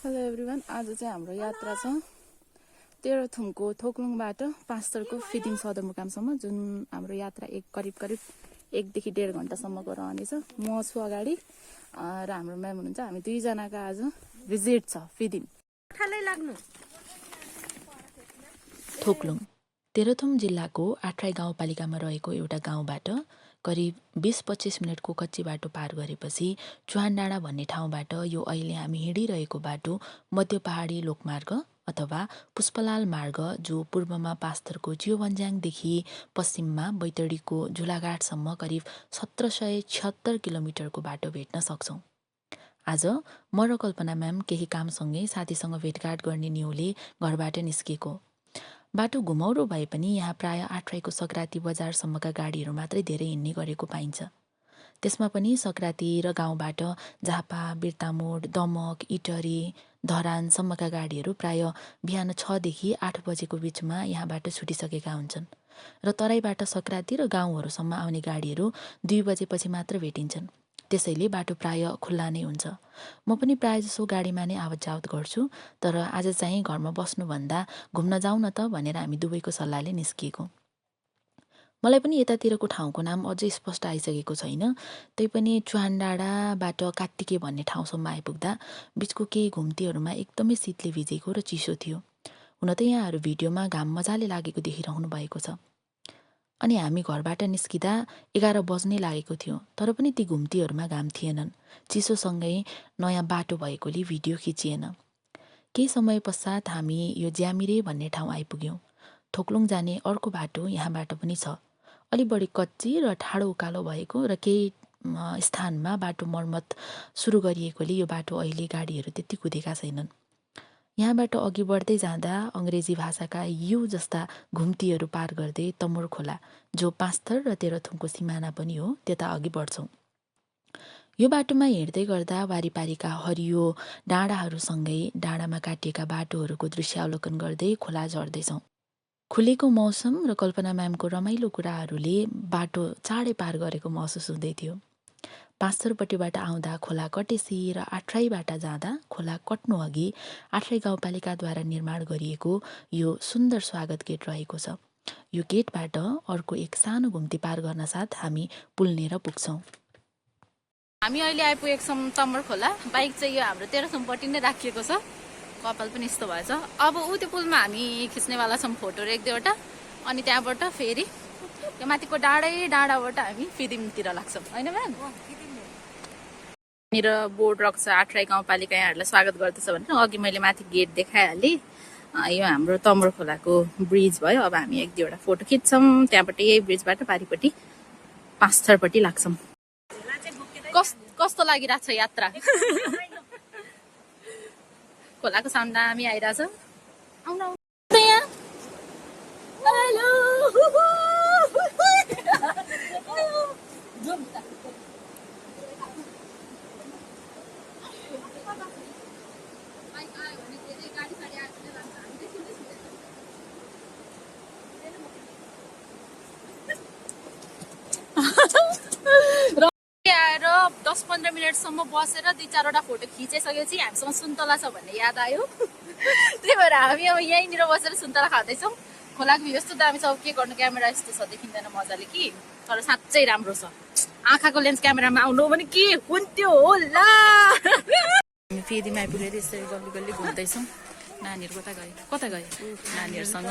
Hello everyone, आज चाहिँ हाम्रो यात्रा छ तेह्रथुमको थोक्लुङबाट पाँचथरको फिदिङ सदरमुकामसम्म, जुन हाम्रो यात्रा करिब 1 देखि 1.5 घण्टासम्मको रहनेछ। म छु अगाडि र हाम्रो म्याम हुनुहुन्छ। हामी दुईजनाको आज भिजिट छ फिदिङ। थोक्लुङ तेह्रथुम जिल्लाको आट्राई गाउँपालिकामा रहेको एउटा गाउँबाट करिब 20-25 मिनटको कच्ची बाटो पार गरेपछि चुहानडाँडा भन्ने ठाउँबाट यो अहिले हामी हिँडिरहेको बाटो मध्य पहाडी लोकमार्ग अथवा पुष्पलाल मार्ग, जो पूर्वमा पाँचथरको चियोभन्ज्याङदेखि पश्चिममा बैतडीको झुलाघाटसम्म करिब 1776 किलोमिटरको बाटो भेट्न सक्छौँ। आज म र कल्पना म्याम केही कामसँगै साथीसँग भेटघाट गर्ने न्युले घरबाट निस्किएको। बाटो घुमौरो भए पनि यहाँ प्राय आट्राईको सग्राती बजारसम्मका गाडीहरू मात्रै धेरै हिँड्ने गरेको पाइन्छ। त्यसमा पनि सग्राती र गाउँबाट झापा, बिर्तामोड, दमक, इटरी, धरानसम्मका गाडीहरू प्राय बिहान 6 देखि 8 बजेको बिचमा यहाँबाट छुटिसकेका हुन्छन् र तराईबाट सग्राती र गाउँहरूसम्म आउने गाडीहरू 2 बजेपछि मात्र भेटिन्छन्। त्यसैले बाटो प्राय खुल्ला नै हुन्छ। म पनि प्राय जसो गाडीमा नै आवत जावत गर्छु, तर आज चाहिँ घरमा बस्नुभन्दा घुम्न जाउँ न त भनेर हामी दुवैको सल्लाहले निस्किएको। मलाई पनि यतातिरको ठाउँको नाम अझै स्पष्ट आइसकेको छैन। तैपनि चुहानडाँडाबाट कात्तिके भन्ने ठाउँसम्म आइपुग्दा बिचको केही घुम्तीहरूमा एकदमै शीतले भिजेको र चिसो थियो। हुन त यहाँहरू भिडियोमा घाम मजाले लागेको देखिरहनु भएको छ। अनि हामी घरबाट निस्किँदा 11 बज्नै लागेको थियो, तर पनि ती घुम्तीहरूमा घाम थिएनन्। चिसोसँगै नयाँ बाटो भएकोले भिडियो खिचिएन। केही समय पश्चात हामी यो ज्यामिरे भन्ने ठाउँ आइपुग्यौँ। थोक्लुङ जाने अर्को बाटो यहाँबाट पनि छ, अलि बढी कच्ची र ठाडो उकालो भएको, र केही स्थानमा बाटो मर्मत सुरु गरिएकोले यो बाटो अहिले गाडीहरू त्यति कुदेका छैनन्। यहाँबाट अघि बढ्दै जाँदा अङ्ग्रेजी भाषाका यु जस्ता घुम्तीहरू पार गर्दै तमोर खोला, जो पाँचथर र तेह्रथुमको सिमाना पनि हो, त्यता अघि बढ्छौँ। यो बाटोमा हिँड्दै गर्दा वारिपारीका हरियो डाँडाहरूसँगै डाँडामा काटिएका बाटोहरूको दृश्यावलोकन गर्दै खोला झर्दैछौँ। खुलेको मौसम र कल्पना म्यामको रमाइलो कुराहरूले बाटो चाँडै पार गरेको महसुस हुँदै थियो। पाँचथरपट्टिबाट आउँदा खोला कटेसी र आट्राईबाट जाँदा खोला कट्नु अघि आट्राई गाउँपालिकाद्वारा निर्माण गरिएको यो सुन्दर स्वागत गेट रहेको छ। यो गेटबाट अर्को एक सानो घुम्ती पार गर्न साथ हामी पुल्नेर पुग्छौँ। हामी अहिले आइपुगेको छौँ तमोर खोला। बाइक चाहिँ यो हाम्रो तेह्रथुमपट्टि नै राखिएको छ। कपाल पनि यस्तो भएछ। अब त्यो पुलमा हामी खिच्नेवाला छौँ फोटोहरू 1-2वटा, अनि त्यहाँबाट फेरि यो माथिको डाँडाबाट हामी फिदिङतिर लाग्छौँ, होइन म्याम? यहाँनिर बोर्ड रहेको छ, आट्राई गाउँपालिका यहाँहरूलाई स्वागत गर्दछ भनेर। अघि मैले माथि गेट देखाइहालेँ। यो हाम्रो तमोर खोलाको ब्रिज भयो। अब हामी 1-2वटा फोटो खिच्छौँ। त्यहाँबाट यही ब्रिजबाट पारिपट्टि पाँचथरपट्टि लाग्छौँ। कस्तो लागिरहेको छ यात्रा? खोलाको साउन्ड दामी आइरहेछ। आएर 10-15 मिनटसम्म बसेर 2-4वटा फोटो खिचिसकेपछि हामीसँग सुन्तला छ भन्ने याद आयो। त्यही भएर हामी अब यहीँनिर बसेर सुन्तला खाँदैछौँ। खोलाको भ्यू यस्तो दामी छ, के गर्नु, क्यामेरा यस्तो छ देखिँदैन मजाले कि, तर साँच्चै राम्रो छ। आँखाको लेन्स क्यामेरामा आउनु हो भने के हुन्थ्यो होला। हामी फेदिमा आइपुगेर यसरी गल्ली गल्ली घुम्दैछौँ। नानीहरू कता गए नानीहरूसँग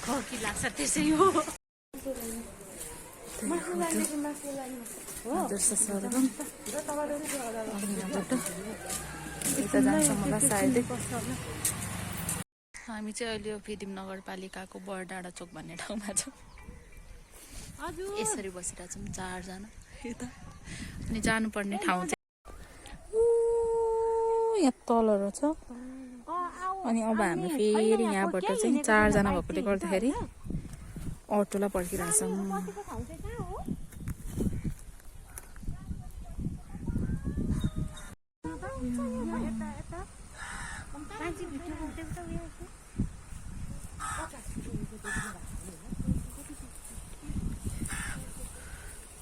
खकी लाग्छ, त्यसै हो। हामी चाहिँ अहिले यो फिदिम नगरपालिकाको बरडाँडा चोक भन्ने ठाउँमा छौँ। यसरी बसिरहेको छौँ 4जना यता। अनि जानुपर्ने ठाउँ चाहिँ यहाँ तल रहेछ। अनि अब हामी फेरि यहाँबाट चाहिँ 4जना भएकोले गर्दाखेरि अटोलाई पर्खिरहेछौँ।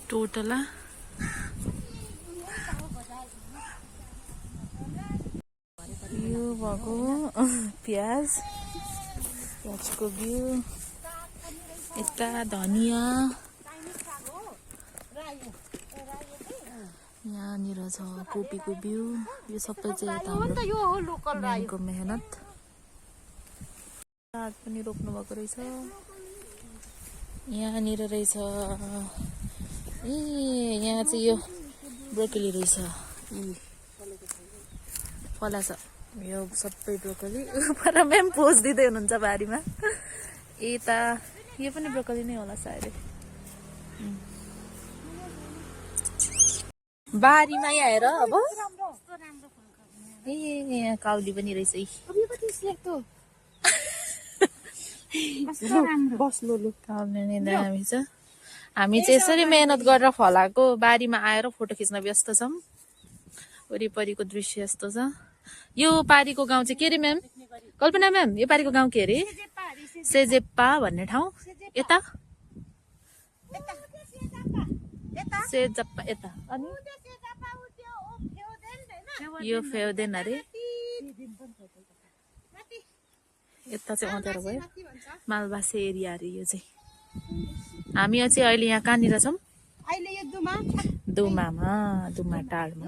टोटला भएको प्याजको बिउ, यता धनिया, यहाँनिर छ कोपीको बिउ। यो सबै चाहिँ यता हाम्रो मेहनत। साग पनि रोप्नु भएको रहेछ। यहाँनिर रहेछ, यहाँ चाहिँ यो ब्रोकोली रहेछ, फलाछ यो सबै ब्रोकोली। पर म्याम पोज दिँदै हुनुहुन्छ बारीमा। यता यो पनि ब्रोकोली नै होला सायद। बारीमा आएर अब यहाँ काउली पनि रहेछ। दामी छ। हामी चाहिँ यसरी मेहनत गरेर फलाएको बारीमा आएर फोटो खिच्न व्यस्त छौँ। वरिपरिको दृश्य यस्तो छ। यो पारीको गाउँ चाहिँ के अरे म्याम? कल्पना म्याम, यो पारीको गाउँ के अरे? सेजेप्पा भन्ने ठाउँ। यता सेजप्पा यता, अनि यो फेउदेन अरे। यता चाहिँ अँध्यारो भयो, मालबासे एरिया अरे यो चाहिँ। हामी चाहिँ अहिले यहाँ कहाँनिर छौँ? दुमामा, दुमा टारमा।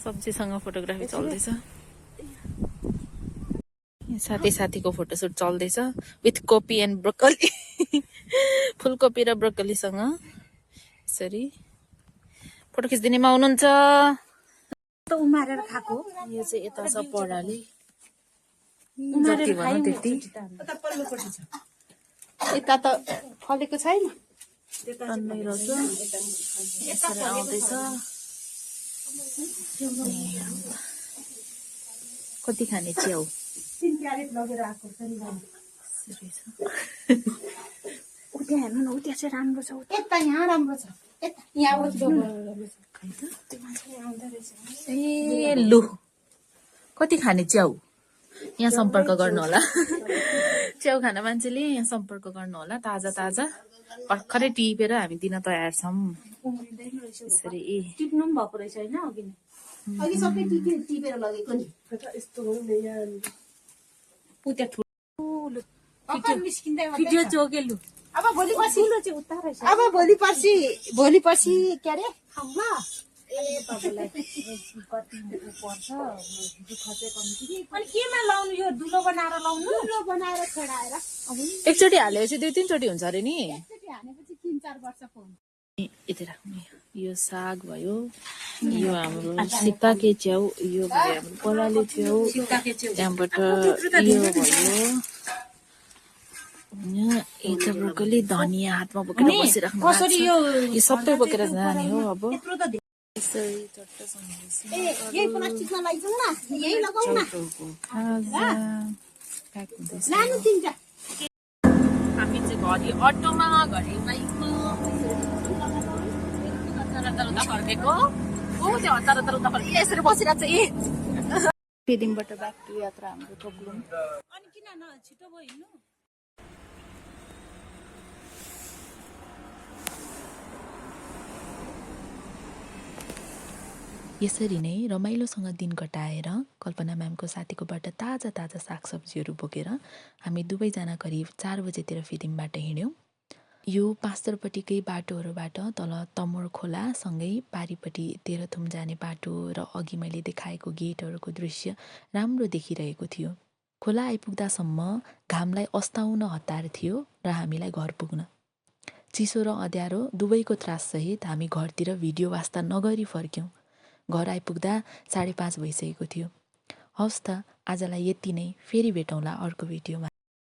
सब्जीसँग फोटोग्राफी चल्दैछ। साथीको फोटोसुट चल्दैछ विथ कोपी एन्ड ब्रोकोली। फुलकोपी र ब्रोकोलीसँग यसरी फोटो खिचिदिनेमा हुनुहुन्छ। उमारेर खाएको यो चाहिँ यता छ पढाले, जति भनौँ त्यति। यता त फलेको छैन। टन्नै रहेछ, यसरी आउँदैछ। कति खाने च्याउ? लगेर आएको यसरी छ। उता हेर्नु न, उता चाहिँ राम्रो छ। यता यहाँ राम्रो छ। यता यहाँ ए लु, कति खाने च्याउ? यहाँ सम्पर्क गर्नु होला। च्याउ खाने मान्छेले यहाँ सम्पर्क गर्नु होला। ताजा ताजा भर्खरै टिपेर हामी दिन तयार छौँ। यसरी टिप्नु पनि भएको रहेछ होइन? अघि सबै टिपेर लगेको नि। यस्तो हो नि यहाँ उता ठुलो भिडियो जोगेलु। अब भोलि पर्सि के अरे खाउँ ल। तपाईँलाई कति पर्छ, दुःख चाहिँ कम्ती। अनि केमा लाउनु? यो दुलो बनाएर लाउनु? दुलो बनाएर छोडाएर एकचोटि हालेपछि 2-3 चोटि हुन्छ अरे नि। एकचोटि हालेपछि 3-4 वर्ष फोन। यति राख्नु। यो साग भयो, यो हाम्रो सिक्काके च्याउ, यो भयो हाम्रो पराले च्याउ, त्यहाँबाट यो भयो। यता ब्रोकोली, धनिया हातमा बोकेर बसिराख्नु भएको छ। यो सबै बोकेर जाने हो अब। यसरी चट्टसँग यही प्लास्टिकमा लैजाउँ न, यही लगाउँ न। प्याक हुँदैछ। लानु दिन्छ। हामी चाहिँ घरि अटोमा, घरि बाइकमा फर्केको। त्यो हतार उता फर्केको यसरी बसिरहेको छ। पेदिङबाट ब्याक टु यात्रा हाम्रो थोक्लुङ। अनि किन न छिटो भयो हिँड्नु? यसरी नै रमाइलोसँग दिन कटाएर कल्पना म्यामको साथीकोबाट ताजा ताजा सागसब्जीहरू बोकेर हामी दुवैजना करिब 4 बजेतिर फिदिमबाट हिँड्यौँ। यो पाँचतरपट्टिकै बाटोहरूबाट तल तमोर खोलासँगै पारिपट्टि तेह्रथुम जाने बाटो र अघि मैले देखाएको गेटहरूको दृश्य राम्रो देखिरहेको थियो। खोला आइपुग्दासम्म घामलाई अस्ताउन हतार थियो र हामीलाई घर पुग्न। चिसो र अँध्यारो दुवैको त्राससहित हामी घरतिर भिडियो वास्ता नगरी फर्क्यौँ। घर आइपुग्दा 5:30 भइसकेको थियो। हवस् त, आजलाई यति नै। फेरि भेटौँला अर्को भिडियोमा।